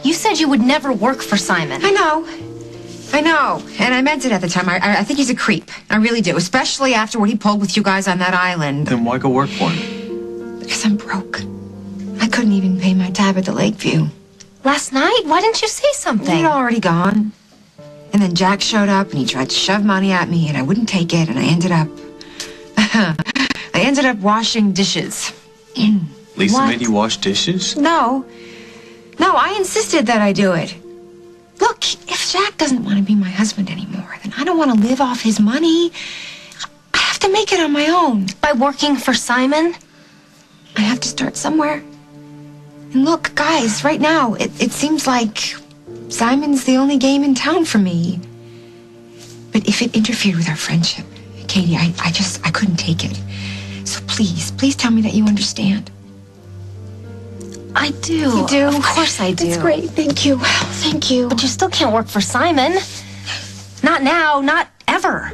You said you would never work for Simon. I know. And I meant it at the time. I think he's a creep. I really do. Especially after what he pulled with you guys on that island. Then why go work for him? Because I'm broke. I couldn't even pay my tab at the Lakeview. Last night? Why didn't you say something? He'd already gone. And then Jack showed up and he tried to shove money at me and I wouldn't take it and I ended up washing dishes. Lisa What? made you wash dishes? No, I insisted that I do it. Look, if Jack doesn't want to be my husband anymore, then I don't want to live off his money. I have to make it on my own. By working for Simon? I have to start somewhere. And look, guys, right now, it seems like Simon's the only game in town for me. But if it interfered with our friendship, Katie, I couldn't take it. So please tell me that you understand. I do. You do? Of course I do. That's great. Thank you. Thank you. But you still can't work for Simon. Not now, not ever.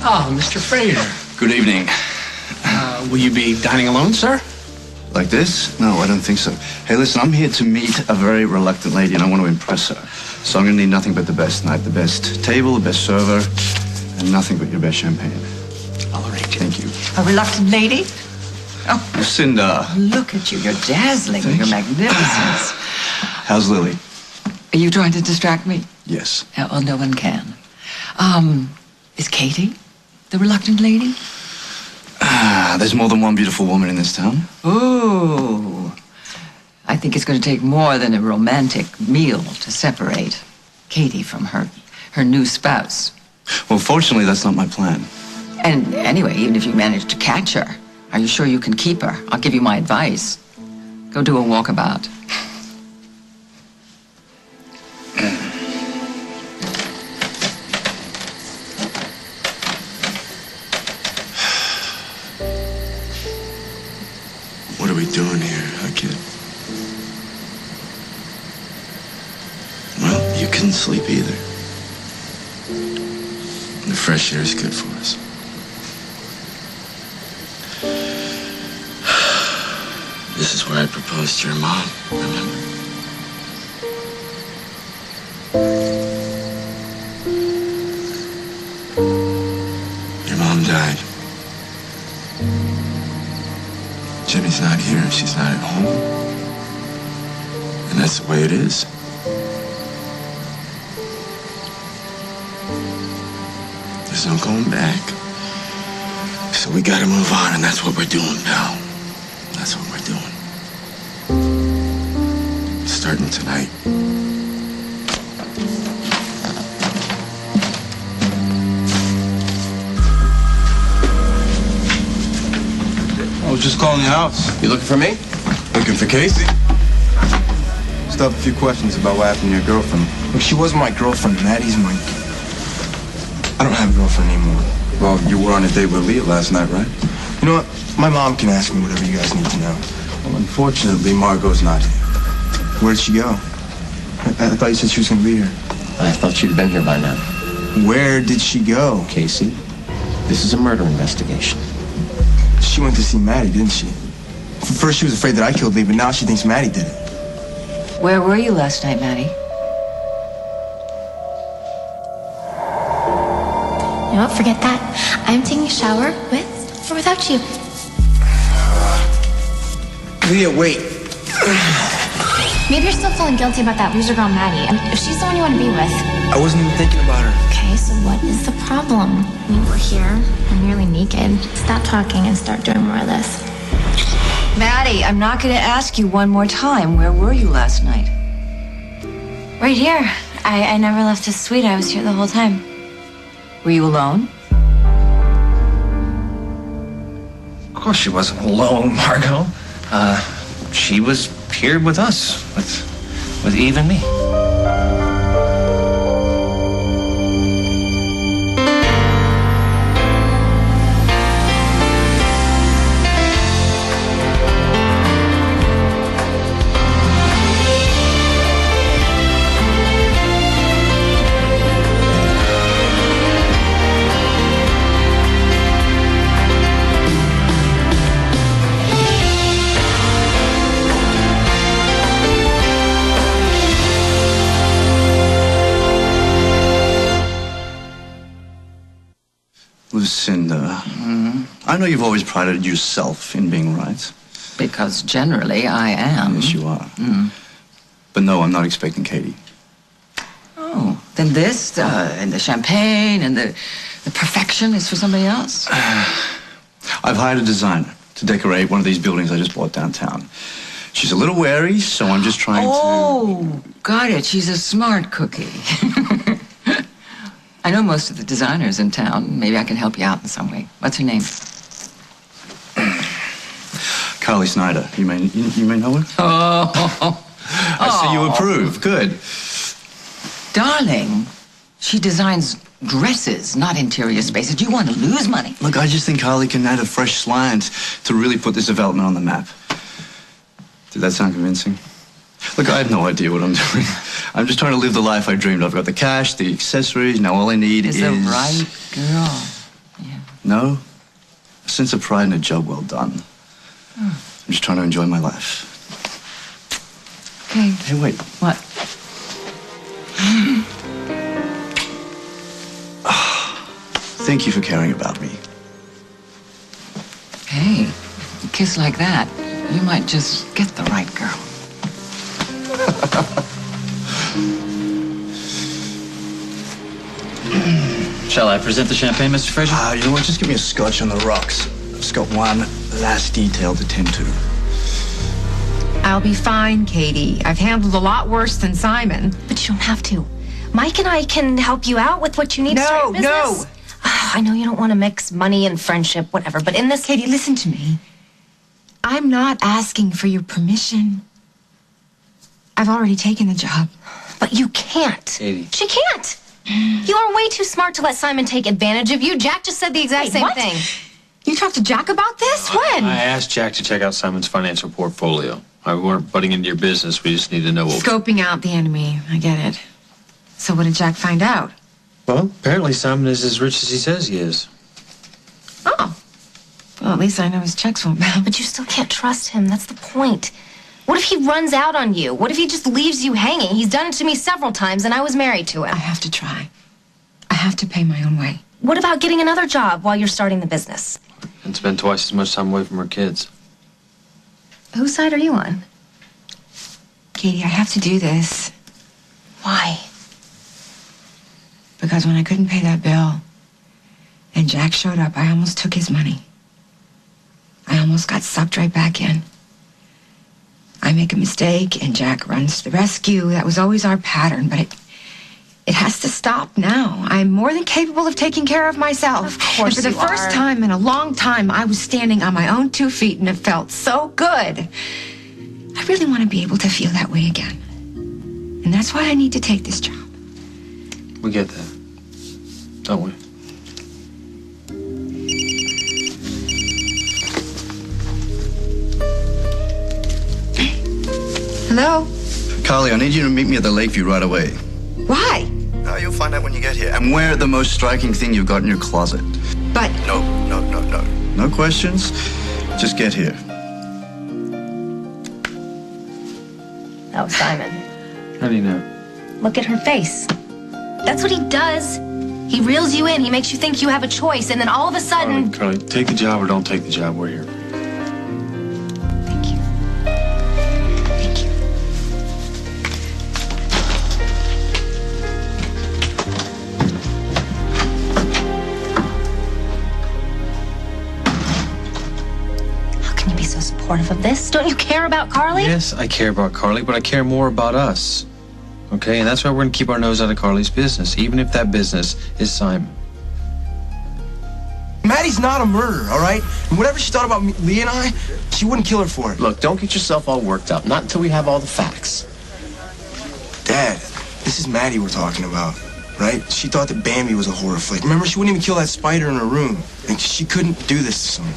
Oh, Mr. Fraser. Good evening. Will you be dining alone, sir? Like this? No, I don't think so. Hey, listen, I'm here to meet a very reluctant lady, and I want to impress her. So I'm going to need nothing but the best tonight. The best table, the best server, and nothing but your best champagne. I'll arrange it. Thank you. A reluctant lady? Oh, Lucinda. look at you. You're dazzling. You're magnificent. How's Lily? Are you trying to distract me? Yes. Well, no one can. Is Katie the reluctant lady? There's more than one beautiful woman in this town. Ooh. I think it's going to take more than a romantic meal to separate Katie from her new spouse. Well, fortunately, that's not my plan. And anyway, even if you manage to catch her, are you sure you can keep her? I'll give you my advice. Go do a walkabout. What are we doing here, huh, kid? Well, you couldn't sleep either. The fresh air is good for us. This is where I proposed to your mom, remember? Your mom died. Jimmy's not here. She's not at home. And that's the way it is. There's no going back. So we gotta move on, and that's what we're doing, pal. That's what we're doing. Starting tonight. I was just calling your house. You looking for me? Looking for Casey. Just have a few questions about what happened to your girlfriend. Look, she wasn't my girlfriend. Maddie's my... I don't have a girlfriend anymore. Well, you were on a date with Leah last night, right? You know what? My mom can ask me whatever you guys need to know. Well, unfortunately, Margot's not here. Where'd she go? I thought you said she was going to be here. I thought she'd been here by now. Where did she go? Casey, this is a murder investigation. She went to see Maddie, didn't she? First she was afraid that I killed Lee, but now she thinks Maddie did it. Where were you last night, Maddie? You know what? Forget that. I'm taking a shower with or without you. Leah, wait. Maybe you're still feeling guilty about that loser girl, Maddie. I mean, if she's the one you want to be with. I wasn't even thinking about her. Okay, so what is the problem? I mean, we're here. I'm nearly naked. Stop talking and start doing more of this. Maddie, I'm not going to ask you one more time. Where were you last night? Right here. I never left the suite. I was here the whole time. Were you alone? Of course she wasn't alone, Margot. She was here with us, with Eve and me. wonder. I know you've always prided yourself in being right. Because generally I am. Yes, you are. But no, I'm not expecting Katie. Oh, then this, and the champagne, and the perfection is for somebody else? I've hired a designer to decorate one of these buildings I just bought downtown. She's a little wary, so I'm just trying to... Oh, got it. She's a smart cookie. I know most of the designers in town. Maybe I can help you out in some way. What's her name? Carly Snyder. You may know her? Oh. I see you approve. Good. Darling, she designs dresses, not interior spaces. You want to lose money. Look, I just think Carly can add a fresh slant to really put this development on the map. Did that sound convincing? Look, I have no idea what I'm doing. I'm just trying to live the life I dreamed of. I've got the cash, the accessories. Now all I need is... the right girl. Yeah. No? A sense of pride and a job well done. I'm just trying to enjoy my life. Okay. Hey, wait. What? Thank you for caring about me. Hey, a kiss like that, you might just get the right girl. Shall I present the champagne, Mr. Fraser? You know what? Just give me a scotch on the rocks. I've just got one last detail to tend to. I'll be fine, Katie. I've handled a lot worse than Simon. But you don't have to. Mike and I can help you out with what you need to start your business. No. I know you don't want to mix money and friendship, whatever, but in this... Katie, listen to me. I'm not asking for your permission. I've already taken the job. But you can't. Katie. She can't. You are way too smart to let Simon take advantage of you. Jack just said the exact same thing. You talked to Jack about this? When? I asked Jack to check out Simon's financial portfolio. We weren't butting into your business. We just need to know what... Scoping out the enemy. I get it. So what did Jack find out? Well, apparently Simon is as rich as he says he is. Oh. Well, at least I know his checks won't bounce. But you still can't trust him. That's the point. What if he runs out on you? What if he just leaves you hanging? He's done it to me several times, and I was married to him. I have to try. I have to pay my own way. What about getting another job while you're starting the business? And spend twice as much time away from her kids. Whose side are you on? Katie, I have to do this. Why? Because when I couldn't pay that bill and Jack showed up, I almost took his money. I almost got sucked right back in. I make a mistake and Jack runs to the rescue. That was always our pattern, but it has to stop now. I'm more than capable of taking care of myself. Of course and for the you first are. time in a long time, I was standing on my own 2 feet and it felt so good. I really want to be able to feel that way again. And that's why I need to take this job. We get that, don't we? Hello? Carly, I need you to meet me at the Lakeview right away. Why? You'll find out when you get here. And wear the most striking thing you've got in your closet. But... No. No questions. Just get here. That was Simon. How do you know? Look at her face. That's what he does. He reels you in. He makes you think you have a choice, and then all of a sudden... Carly, take the job or don't take the job. We're here. Thank you. Thank you. How can you be so supportive of this? Don't you care about Carly? Yes, I care about Carly, but I care more about us. Okay, and that's why we're going to keep our nose out of Carly's business, even if that business is Simon. Maddie's not a murderer, all right? And whatever she thought about me, Lee and I, she wouldn't kill her for it. Look, don't get yourself all worked up. Not until we have all the facts. Dad, this is Maddie we're talking about, right? She thought that Bambi was a horror flick. Remember, she wouldn't even kill that spider in her room. And she couldn't do this to someone.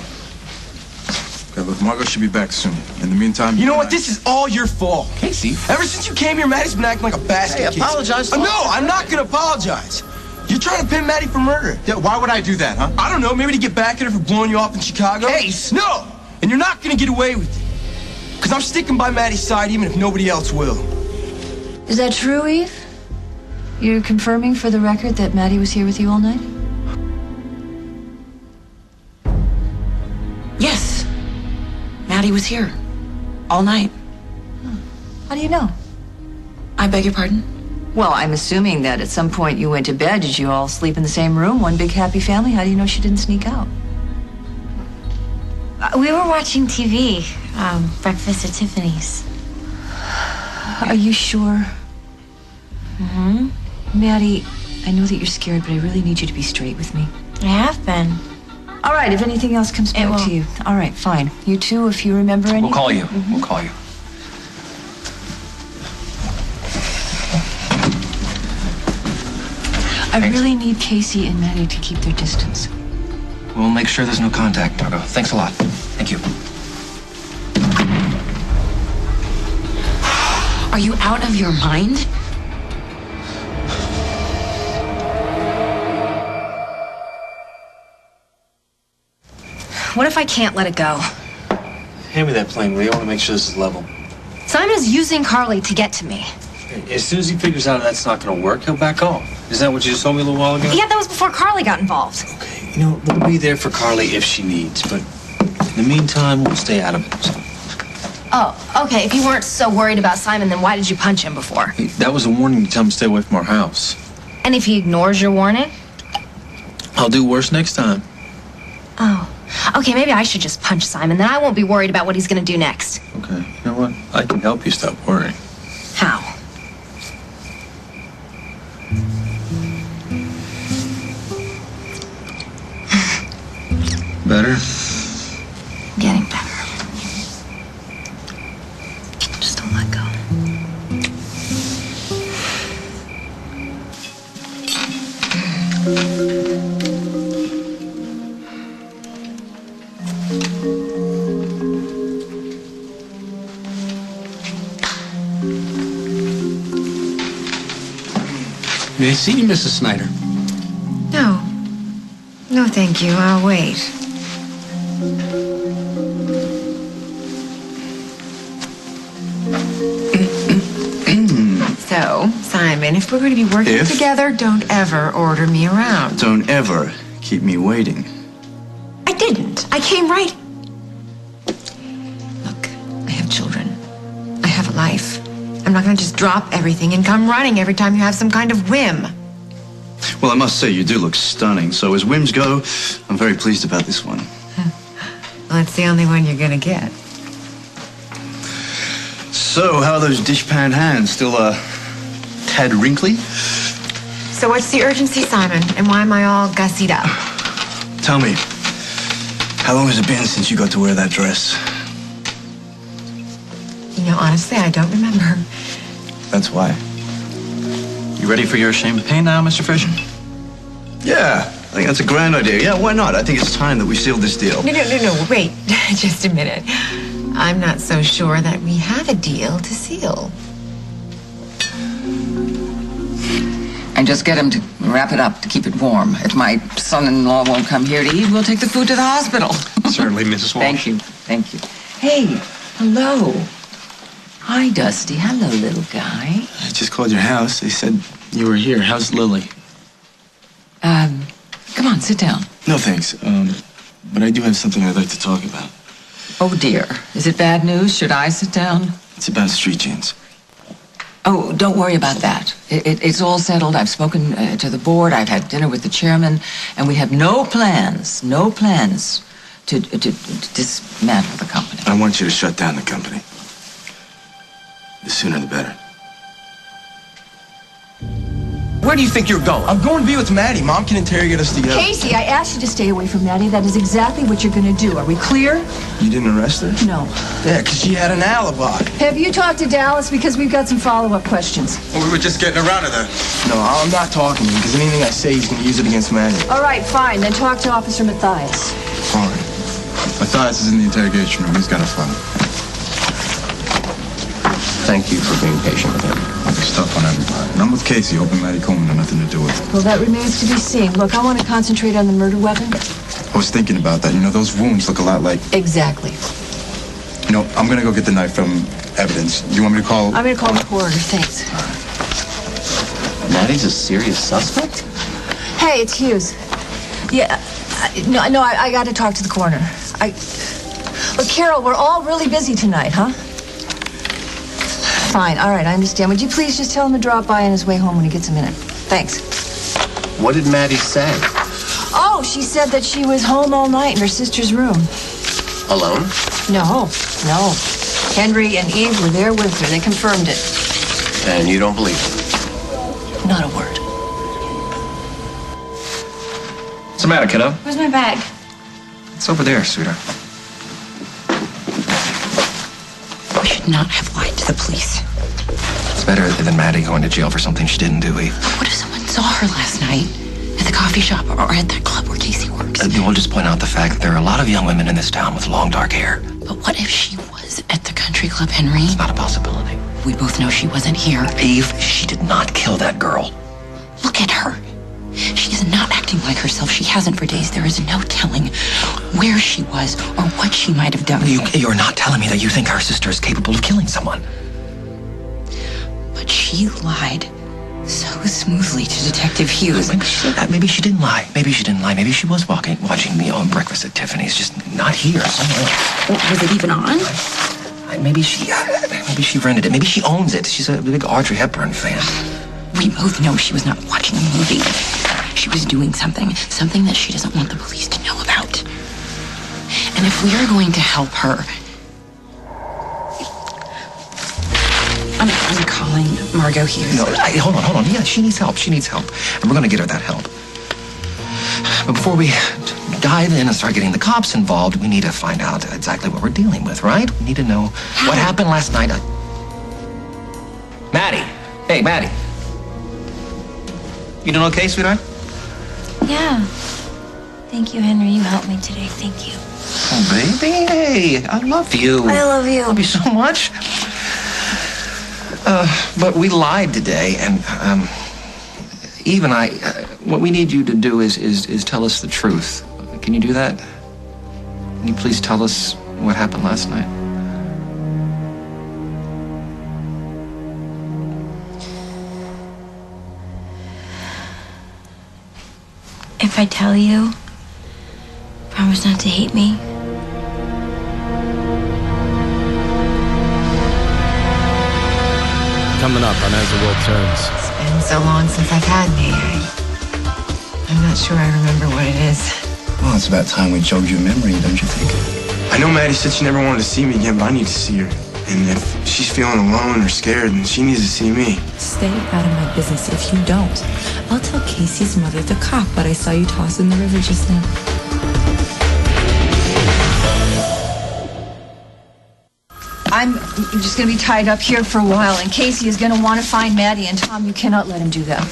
Okay, look, Margot should be back soon. In the meantime... You know what? This is all your fault. Casey. Ever since you came here, Maddie's been acting like a basket Hey, case. apologize. No, I'm not going to apologize. You're trying to pin Maddie for murder. Yeah, why would I do that, huh? I don't know, maybe to get back at her for blowing you off in Chicago? Case. No! And you're not going to get away with it. Because I'm sticking by Maddie's side even if nobody else will. Is that true, Eve? You're confirming for the record that Maddie was here with you all night? Yes. Maddie was here. All night. How do you know? I beg your pardon? Well, I'm assuming that at some point you went to bed. Did you all sleep in the same room? One big happy family? How do you know she didn't sneak out? We were watching TV. Breakfast at Tiffany's. Are you sure? Mm-hmm. Maddie, I know that you're scared, but I really need you to be straight with me. I have been. All right, if anything else comes back to you. All right, fine. You too, if you remember anything. We'll call you. We'll call you. I really need Casey and Maddie to keep their distance. We'll make sure there's no contact, Margot. Thanks a lot. Thank you. Are you out of your mind? What if I can't let it go? Hand me that plane, will you? I want to make sure this is level. Simon's using Carly to get to me. As soon as he figures out that's not going to work, he'll back off. Is that what you just told me a little while ago? Yeah, that was before Carly got involved. Okay, you know, we'll be there for Carly if she needs, but in the meantime, we'll stay out of it. So. Oh, okay. If you weren't so worried about Simon, then why did you punch him before? Hey, that was a warning to tell him to stay away from our house. And if he ignores your warning? I'll do worse next time. Oh. Okay, maybe I should just punch Simon. Then I won't be worried about what he's going to do next. Okay, you know what? I can help you stop worrying. How? Better? Getting better. Just don't let go. May I see you, Mrs. Snyder? No. No, thank you. I'll wait. So, Simon, if we're going to be working together, don't ever order me around. Don't ever keep me waiting. I didn't. I came right. Look, I have children. I have a life. I'm not going to just drop everything and come running every time you have some kind of whim. Well, I must say, you do look stunning. So as whims go, I'm very pleased about this one. Well, it's the only one you're going to get. So, how are those dishpan hands? Still, tad wrinkly? So what's the urgency, Simon? And why am I all gussied up? Tell me, how long has it been since you got to wear that dress? You know, honestly, I don't remember. That's why. You ready for your champagne now, Mr. Fisher? Yeah, I think that's a grand idea. Yeah, why not? I think it's time that we sealed this deal. No, wait. Just a minute. I'm not so sure that we have a deal to seal. And just get him to wrap it up to keep it warm. If my son-in-law won't come here to eat, we'll take the food to the hospital. Certainly, Mrs. Walsh. Thank you. Hey, hello. Hi, Dusty. Hello, little guy. I just called your house. They said you were here. How's Lily? Come on, sit down. No, thanks. But I do have something I'd like to talk about. Oh, dear. Is it bad news? Should I sit down? It's about street jeans. Oh, don't worry about that. It's all settled. I've spoken to the board. I've had dinner with the chairman, and we have no plans to dismantle the company. I want you to shut down the company. The sooner the better. Where do you think you're going? I'm going to be with Maddie. Mom can interrogate us together. Casey, I asked you to stay away from Maddie. That is exactly what you're going to do. Are we clear? You didn't arrest her? No. Yeah, because she had an alibi. Have you talked to Dallas? Because we've got some follow-up questions. Well, we were just getting around to that. No, I'm not talking to him because anything I say, he's going to use it against Maddie. All right, fine. Then talk to Officer Matthias. All right. Matthias is in the interrogation room. He's got a file. Thank you for being patient with him. There's stuff on everybody. And I'm with Casey, hoping Maddie Coleman had nothing to do with it. Well, that remains to be seen. Look, I want to concentrate on the murder weapon. I was thinking about that. You know, those wounds look a lot like... Exactly. You know, I'm going to go get the knife from evidence. You want me to call... I'm going to call the coroner. Thanks. Maddie's a serious suspect? Hey, it's Hughes. Yeah, I got to talk to the coroner. But Carol, we're all really busy tonight, huh? Fine, all right, I understand. Would you please just tell him to drop by on his way home when he gets a minute? Thanks. What did Maddie say? Oh, she said that she was home all night in her sister's room. Alone? No. Henry and Eve were there with her. They confirmed it. And you don't believe it? Not a word. What's the matter, kiddo? Where's my bag? It's over there, sweetheart. We should not have lied to the police. It's better than Maddie going to jail for something she didn't do, Eve. What if someone saw her last night at the coffee shop or at that club where Casey works? We'll just point out the fact that there are a lot of young women in this town with long, dark hair. But what if she was at the country club, Henry? It's not a possibility. We both know she wasn't here. Eve, she did not kill that girl. Look at her. She is not acting like herself. She hasn't for days. There is no telling where she was or what she might have done. You're not telling me that you think our sister is capable of killing someone. But she lied so smoothly to Detective Hughes. Maybe she didn't lie. Maybe she didn't lie. Maybe she was watching the breakfast at Tiffany's, just not here, somewhere else. Was it even on? Maybe she rented it. Maybe she owns it. She's a big Audrey Hepburn fan. We both know she was not watching a movie. She was doing something that she doesn't want the police to know about. And if we are going to help her, I'm calling Margot Hughes. No, hold on. Yeah, she needs help. And we're going to get her that help. But before we dive in and start getting the cops involved, we need to find out exactly what we're dealing with, right? We need to know what happened last night. Maddie. Hey, Maddie. You doing okay, sweetheart? Yeah. Thank you, Henry. You helped me today. Thank you. Oh, baby. Hey, I love you. I love you. I love you so much. But we lied today, and Eve and I, what we need you to do is tell us the truth. Can you do that? Can you please tell us what happened last night? If I tell you, promise not to hate me. Coming up on As the World Turns. It's been so long since I've had me. I'm not sure I remember what it is. Well, it's about time we jogged your memory, don't you think? I know Maddie said she never wanted to see me again, but I need to see her. And if she's feeling alone or scared, then she needs to see me. Stay out of my business if you don't. I'll tell Casey's mother, the cop, what I saw you toss in the river just now. I'm just going to be tied up here for a while, and Casey is going to want to find Maddie, and Tom, you cannot let him do that.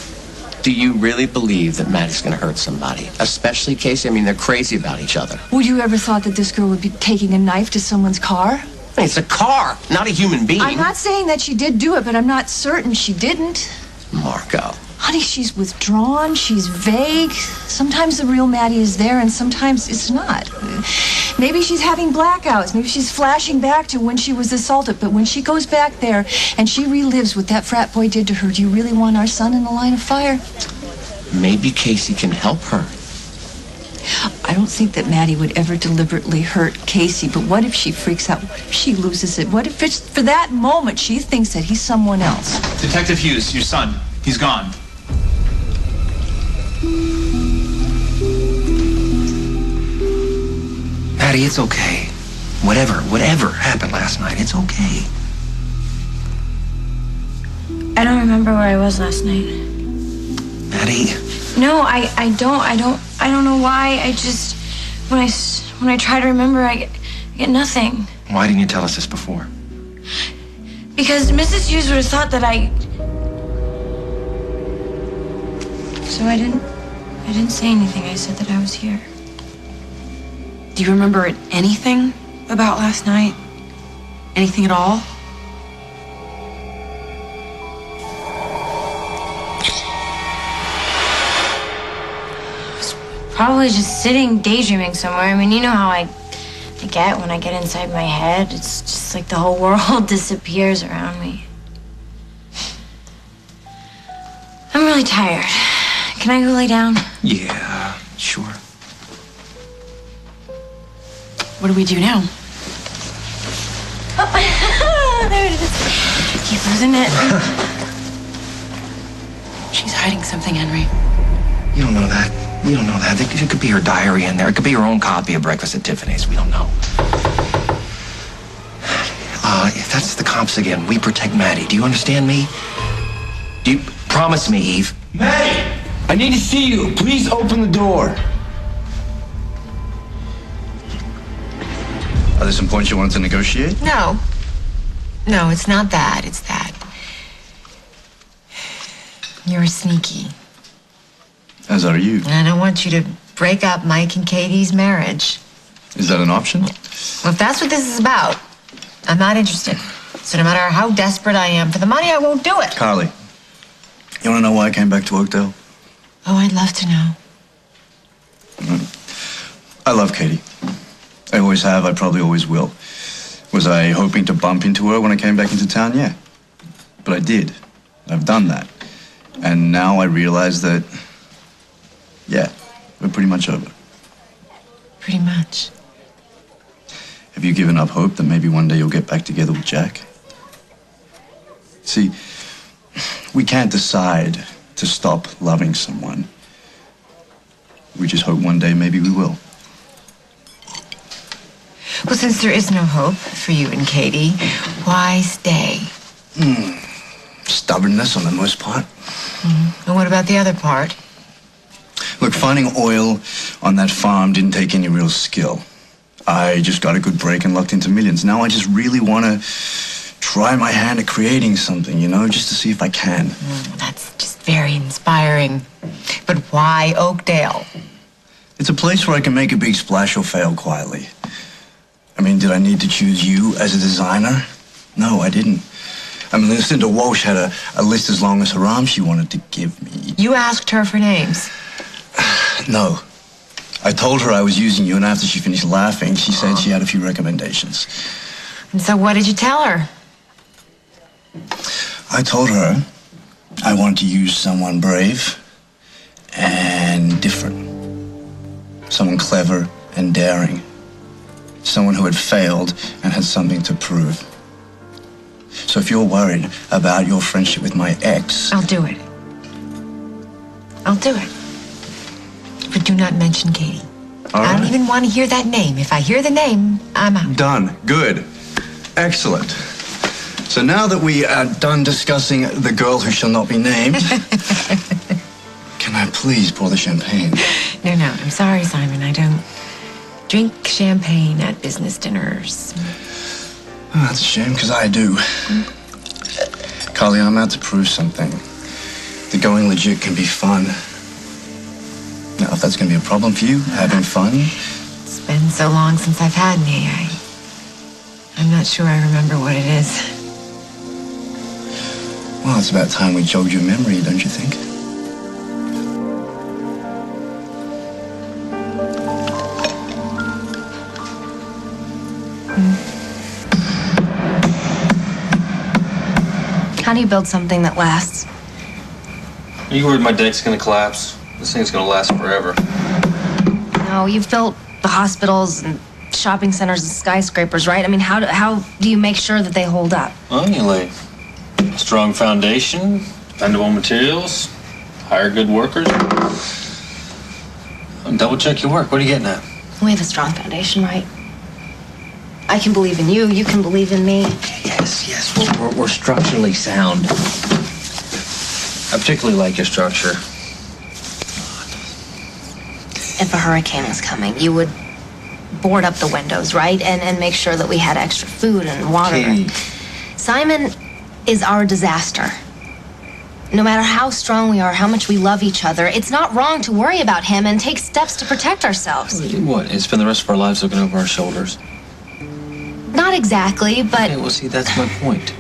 Do you really believe that Maddie's going to hurt somebody? Especially Casey? I mean, they're crazy about each other. Would you ever thought that this girl would be taking a knife to someone's car? It's a car, not a human being. I'm not saying that she did do it, but I'm not certain she didn't. Margot. Honey, she's withdrawn, she's vague. Sometimes the real Maddie is there, and sometimes it's not. Maybe she's having blackouts. Maybe she's flashing back to when she was assaulted. But when she goes back there and she relives what that frat boy did to her, do you really want our son in the line of fire? Maybe Casey can help her. I don't think that Maddie would ever deliberately hurt Casey, but what if she freaks out? What if she loses it? What if it's for that moment she thinks that he's someone else? Detective Hughes, your son. He's gone. Maddie, it's okay. Whatever happened last night, it's okay. I don't remember where I was last night. Maddie. No, I don't know why. I just, when I try to remember, I get nothing. Why didn't you tell us this before? Because Mrs. Hughes would have thought that So I didn't say anything. I said that I was here. Do you remember anything about last night? Anything at all? Probably just sitting daydreaming somewhere. I mean, you know how I get when I get inside my head. It's just like the whole world disappears around me. I'm really tired. Can I go lay down? Yeah, sure. What do we do now? There it is. Keep losing it. She's hiding something, Henry. You don't know that. We don't know that. It could be her diary in there. It could be her own copy of Breakfast at Tiffany's. We don't know. If that's the cops again, we protect Maddie. Do you understand me? Do you promise me, Eve? Maddie! I need to see you. Please open the door. Are there some points you wanted to negotiate? No. No, it's not that. It's that. You're sneaky. As are you. And I don't want you to break up Mike and Katie's marriage. Is that an option? Well, if that's what this is about, I'm not interested. So no matter how desperate I am for the money, I won't do it. Carly, you want to know why I came back to Oakdale? Oh, I'd love to know. I love Katie. I always have. I probably always will. Was I hoping to bump into her when I came back into town? Yeah. But I did. I've done that. And now I realize that, yeah, we're pretty much over. Pretty much. Have you given up hope that maybe one day you'll get back together with Jack? See, we can't decide to stop loving someone. We just hope one day maybe we will. Well, since there is no hope for you and Katie, why stay? Stubbornness on the most part. And what about the other part? Look, finding oil on that farm didn't take any real skill. I just got a good break and lucked into millions. Now I just really want to try my hand at creating something, you know, just to see if I can. That's just very inspiring. But why Oakdale? It's a place where I can make a big splash or fail quietly. I mean, did I need to choose you as a designer? No, I didn't. I mean, Lucinda Walsh had a list as long as her arm she wanted to give me. You asked her for names. No. I told her I was using you, and after she finished laughing, she said she had a few recommendations. And so what did you tell her? I told her I wanted to use someone brave and different. Someone clever and daring. Someone who had failed and had something to prove. So if you're worried about your friendship with my ex... I'll do it. I'll do it. But do not mention Katie. All right. I don't even want to hear that name. If I hear the name, I'm out. Done. Good. Excellent. So now that we are done discussing the girl who shall not be named, can I please pour the champagne? No, I'm sorry, Simon. I don't drink champagne at business dinners. Oh, that's a shame, because I do. Carly, I'm out to prove something. That going legit can be fun. Now, if that's going to be a problem for you, having fun... It's been so long since I've had any. I'm not sure I remember what it is. Well, it's about time we jogged your memory, don't you think? How do you build something that lasts? Are you worried my deck's gonna collapse? This thing's gonna last forever. No, you've built the hospitals and shopping centers and skyscrapers, right? I mean, how do you make sure that they hold up? Well, you lay a strong foundation, dependable materials, hire good workers. Double check your work. What are you getting at? We have a strong foundation, right? I can believe in you. You can believe in me. Yes. We're structurally sound. I particularly like your structure. If a hurricane was coming, you would board up the windows, right? And make sure that we had extra food and water. Katie. Simon is our disaster. No matter how strong we are, how much we love each other, it's not wrong to worry about him and take steps to protect ourselves. What? And spend the rest of our lives looking over our shoulders? Not exactly, but... Okay, well, see, that's my point.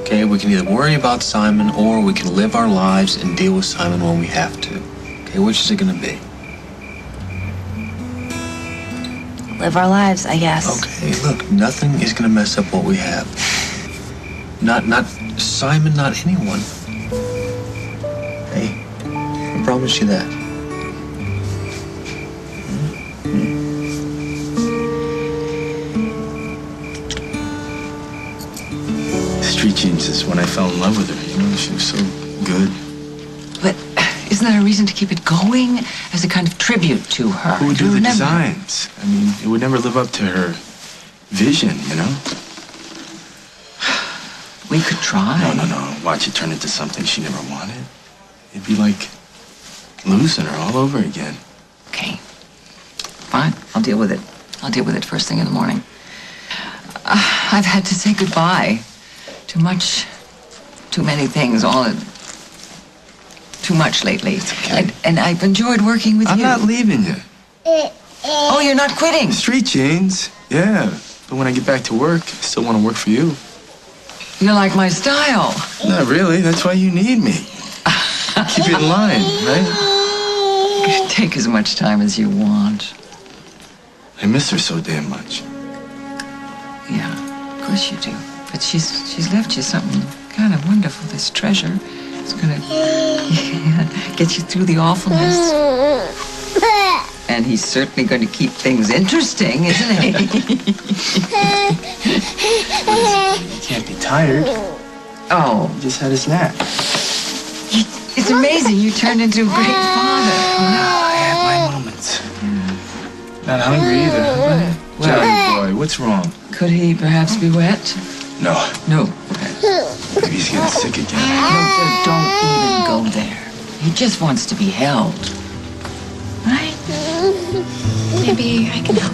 Okay, we can either worry about Simon or we can live our lives and deal with Simon when we have to. Okay, which is it gonna be? Live our lives, I guess. Okay, look, nothing is gonna mess up what we have. Not Simon, not anyone. Hey, I promise you that. Street Jeans is when I fell in love with her. You know, she was so good. But isn't that a reason to keep it going as a kind of tribute to her? Who would do the designs? I mean, it would never live up to her vision, you know? We could try. No. Watch it turn into something she never wanted. It'd be like losing her all over again. Okay. Fine. I'll deal with it. I'll deal with it first thing in the morning. I've had to say goodbye to too many things, too much lately. Okay. And I've enjoyed working with you. I'm not leaving you. Oh, you're not quitting? Street Jeans, yeah. But when I get back to work, I still want to work for you. You like my style? Not really. That's why you need me. Keep it in line, right? Take as much time as you want. I miss her so damn much. Yeah, of course you do. But she's left you something kind of wonderful, this treasure. It's gonna get you through the awfulness. And he's certainly going to keep things interesting, isn't he? He can't be tired. Oh. He just had his nap. It's amazing. You turned into a great father. I have my moments. Not hungry either. Johnny boy, what's wrong? Could he perhaps be wet? No. No. Maybe he's getting sick again. No, don't even go there. He just wants to be held. Right? Maybe I can help.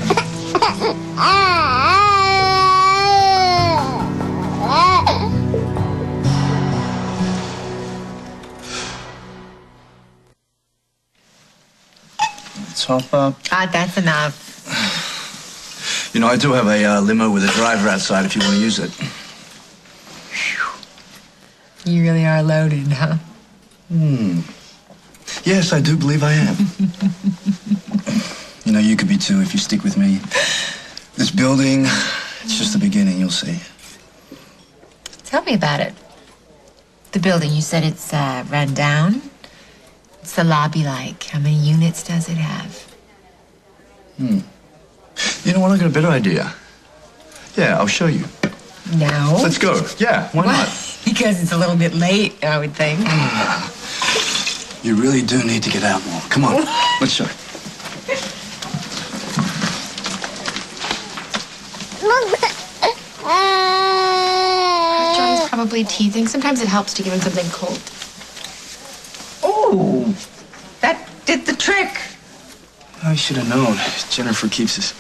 Let's hop up. That's enough. You know, I do have a limo with a driver outside if you want to use it. You really are loaded, huh? Yes, I do believe I am. You know, you could be too if you stick with me. This building, it's just the beginning, you'll see. Tell me about it. The building, you said it's run down. What's the lobby like? How many units does it have? You know what? I got a better idea. Yeah, I'll show you. No. Let's go. Yeah, why not? Because it's a little bit late, I would think. You really do need to get out more. Come on, let's show you. John's probably teething. Sometimes it helps to give him something cold. Oh, that did the trick. I should have known. Jennifer keeps his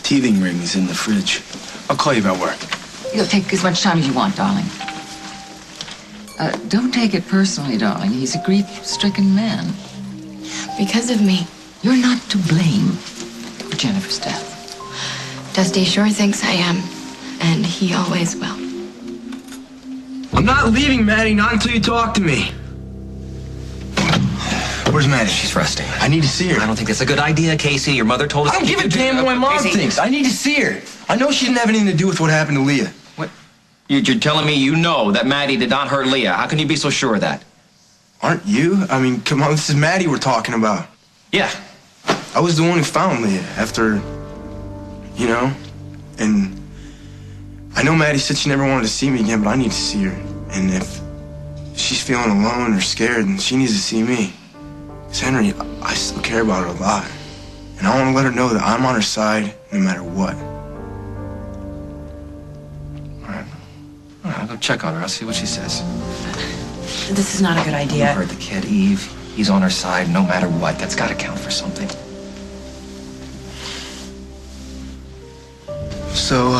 teething rings in the fridge. I'll call you about work. You'll take as much time as you want, darling. Don't take it personally, darling. He's a grief-stricken man. Because of me. You're not to blame for Jennifer's death. Dusty sure thinks I am, and he always will. I'm not leaving, Maddie, not until you talk to me. Where's Maddie? She's resting. I need to see her. I don't think that's a good idea, Casey. Your mother told us... I don't give a damn what my mom thinks. I need to see her. I know she didn't have anything to do with what happened to Leah. What? You're telling me you know that Maddie did not hurt Leah. How can you be so sure of that? Aren't you? I mean, come on, this is Maddie we're talking about. Yeah. I was the one who found Leah after, you know, and I know Maddie said she never wanted to see me again, but I need to see her. And if she's feeling alone or scared, then she needs to see me. Because Henry, I still care about her a lot. And I want to let her know that I'm on her side no matter what. All right, I'll go check on her. I'll see what she says. This is not a good You idea. heard the kid, Eve. He's on her side no matter what. That's got to count for something. So,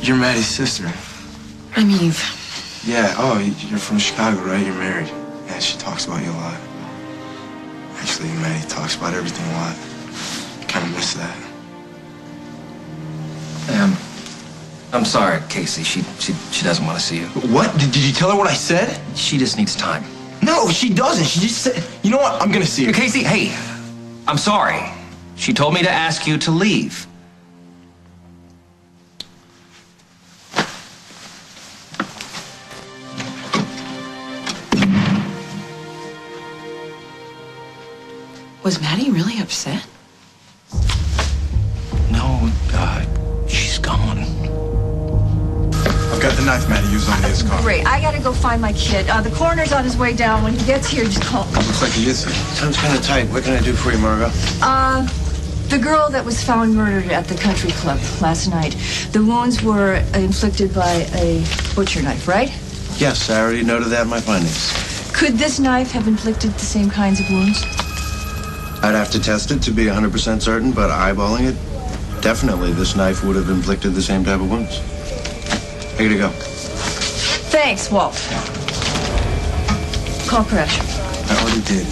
you're Maddie's sister. I'm Eve. Yeah, oh, you're from Chicago, right? You're married. Yeah, she talks about you a lot. Actually, Maddie talks about everything a lot. I kind of miss that. I'm sorry, Casey. She doesn't want to see you. What? Did you tell her what I said? She just needs time. No, she doesn't. She just said, you know what? I'm gonna see her. Casey, hey, I'm sorry. She told me to ask you to leave. Was Maddie really upset? No, she's gone. he was under his car. Great. I gotta go find my kid. The coroner's on his way down. When he gets here, just call. Looks like he is here. Time's kind of tight. What can I do for you, Margot? The girl that was found murdered at the country club last night. The wounds were inflicted by a butcher knife, right? Yes, I already noted that in my findings. Could this knife have inflicted the same kinds of wounds? I'd have to test it to be 100% certain, but eyeballing it, definitely this knife would have inflicted the same type of wounds. Here you go. Thanks, Walt. Call Crash. I already did.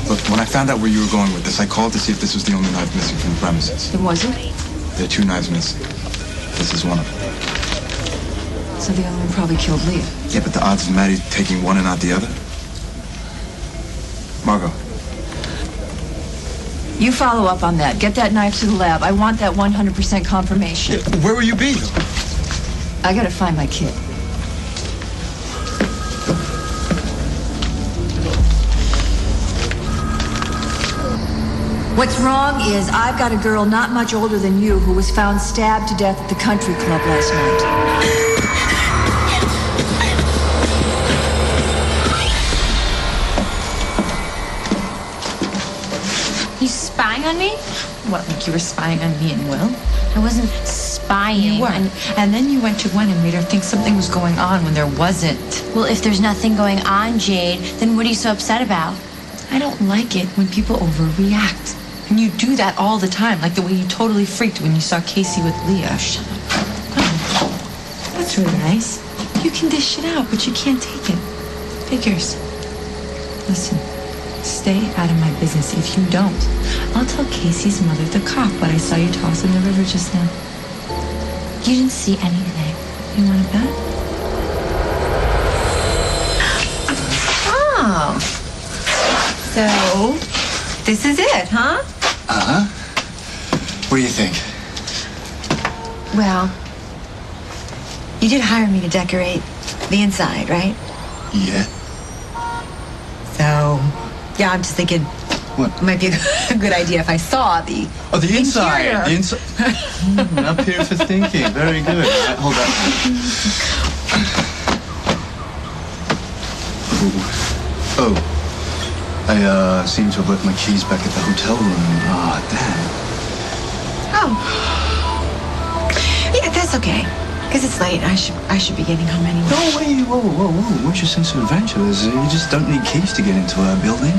Look, when I found out where you were going with this, I called to see if this was the only knife missing from the premises. It wasn't? There are 2 knives missing. This is one of them. So the other one probably killed Leah. Yeah, but the odds of Maddie taking one and not the other? Margot. You follow up on that. Get that knife to the lab. I want that 100% confirmation. Yeah, where will you be, though? I gotta find my kid. What's wrong is I've got a girl not much older than you who was found stabbed to death at the country club last night. You spying on me? What, like you were spying on me and Will? I wasn't spying. You were. And then you went to Gwen and made her think something was going on when there wasn't. Well, if there's nothing going on, Jade, then what are you so upset about? I don't like it when people overreact. And you do that all the time, like the way you totally freaked when you saw Casey with Leah. Shut up. Come on. That's really nice. You can dish shit out, but you can't take it. Figures. Listen, stay out of my business. If you don't, I'll tell Casey's mother, the cop, what I saw you toss in the river just now. You didn't see anything. You want to bet? Oh. So, this is it, huh? Uh-huh. What do you think? Well, you did hire me to decorate the inside, right? Yeah. So, yeah, I'm just thinking What? it might be a good idea if I saw the Oh, the inside. interior. The inside. Up here for thinking. Very good. All right, hold on. Oh. I seem to have left my keys back at the hotel room. Ah, damn. Oh. Yeah, that's okay. Because it's late. I should be getting home anyway. No, wait, whoa. What's your sense of adventure? You just don't need keys to get into our building.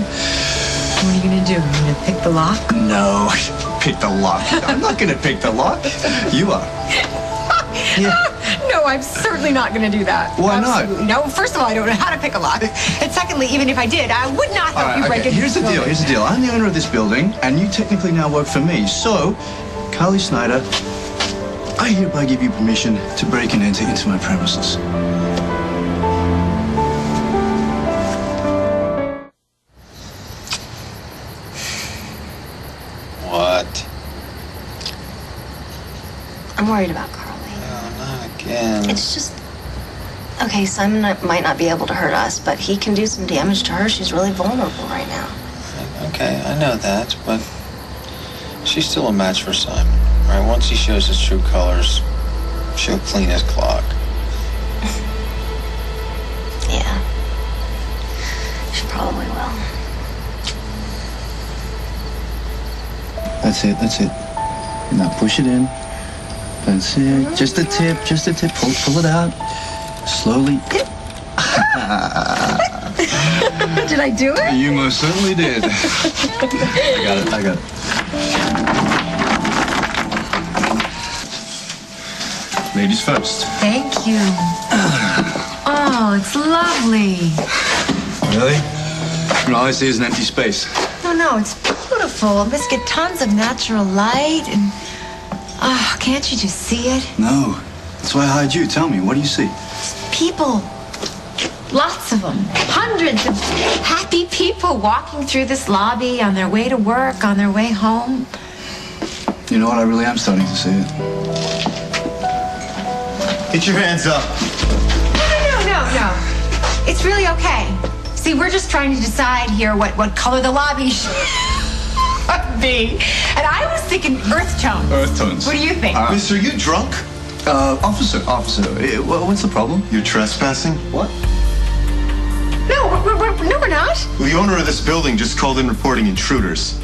What are you going to do? Are you going to pick the lock? No, pick the lock. I'm not going to pick the lock. You are. Yeah. No, I'm certainly not going to do that. Why not? Absolutely. No, first of all, I don't know how to pick a lock. And secondly, even if I did, I would not help you break into Here's the this deal. building. Here's the deal. I'm the owner of this building, and you technically now work for me. So, Carly Snyder, I hereby give you permission to break and enter into my premises. What? I'm worried about Carly. Not again. It's just... Okay, Simon might not be able to hurt us, but he can do some damage to her. She's really vulnerable right now. Okay, I know that, but she's still a match for Simon. Right? Once he shows his true colors, she'll clean his clock. Yeah. She probably will. That's it. Now push it in. That's it. Just a tip. Pull it out. Slowly. Did I do it? You most certainly did. I got it. Ladies first. Thank you. Oh, it's lovely. Really? All I see is an empty space. No, it's beautiful. Let's get tons of natural light and... Oh, can't you just see it? No. That's why I hired you. Tell me, what do you see? People. Lots of them. Hundreds of happy people walking through this lobby on their way to work, on their way home. You know what? I really am starting to see it. Get your hands up. No. It's really okay. See, we're just trying to decide here what color the lobby should be. And I was thinking earth tones. Earth tones. What do you think? Mister, are you drunk? Officer, what's the problem? You're trespassing? What? No, we're not. The owner of this building just called in reporting intruders.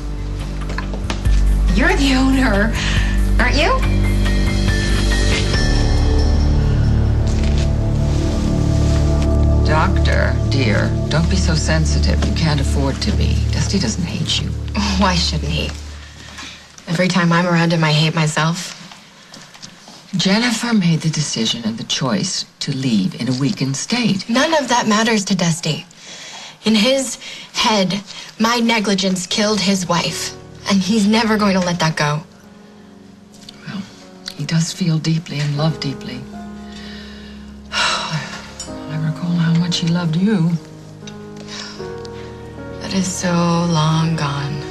You're the owner, aren't you? Doctor, dear, don't be so sensitive. You can't afford to be. Dusty doesn't hate you. Why shouldn't he? Every time I'm around him, I hate myself. Jennifer made the decision and the choice to leave in a weakened state. None of that matters to Dusty. In his head, my negligence killed his wife, and he's never going to let that go. Well, he does feel deeply and love deeply. I recall how much he loved you. That is so long gone.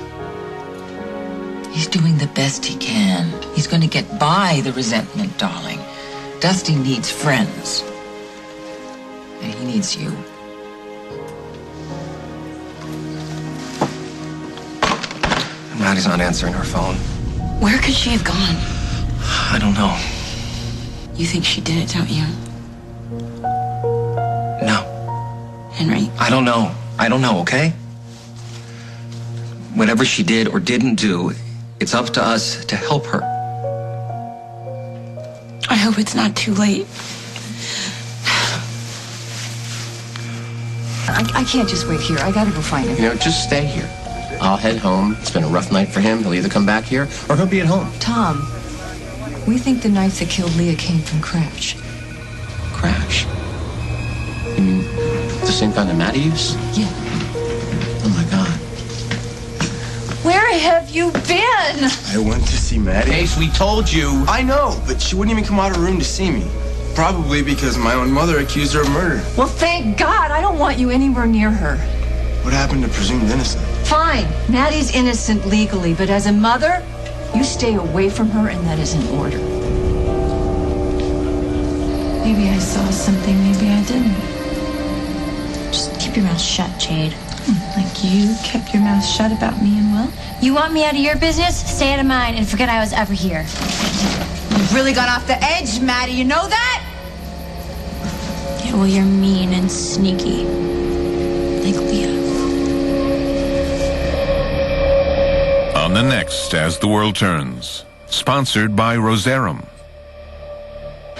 He's doing the best he can. He's going to get by the resentment, darling. Dusty needs friends. And he needs you. Maddie's not answering her phone. Where could she have gone? I don't know. You think she did it, don't you? No. Henry? I don't know. I don't know, okay? Whatever she did or didn't do, it's up to us to help her. I hope it's not too late. I can't just wait here. I gotta go find him. You know, just stay here. I'll head home. It's been a rough night for him. He'll either come back here or he'll be at home. Tom, we think the knife that killed Leah came from Crash. Crash? You mean the same kind that Maddie used? Yeah. Oh my God. Where have you been? I went to see Maddie. Ace, we told you. I know, but she wouldn't even come out of her room to see me. Probably because my own mother accused her of murder. Well, thank God. I don't want you anywhere near her. What happened to presumed innocent? Fine. Maddie's innocent legally, but as a mother, you stay away from her, and that is in order. Maybe I saw something, maybe I didn't. Just keep your mouth shut, Jade. Like you kept your mouth shut about me and Will? You want me out of your business? Stay out of mine and forget I was ever here. You've really gone off the edge, Maddie. You know that? Yeah, well, you're mean and sneaky. Like Leah. On the next As the World Turns, sponsored by Rosarum.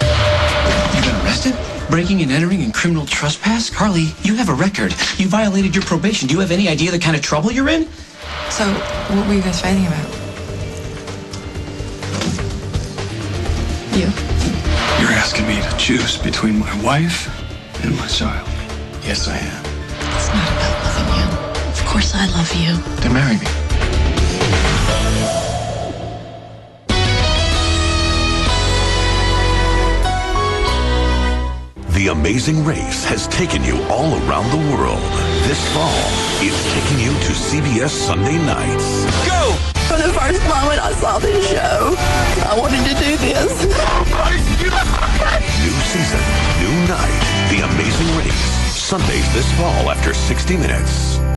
You've been arrested? Breaking and entering and criminal trespass? Carly, you have a record. You violated your probation. Do you have any idea the kind of trouble you're in? So, what were you guys fighting about? You. You're asking me to choose between my wife and my child. Yes, I am. It's not about loving you. Of course I love you. Then marry me. The Amazing Race has taken you all around the world. This fall, it's taking you to CBS Sunday nights. Go! For the first moment I saw this show, I wanted to do this. New season, new night. The Amazing Race. Sundays this fall after 60 Minutes.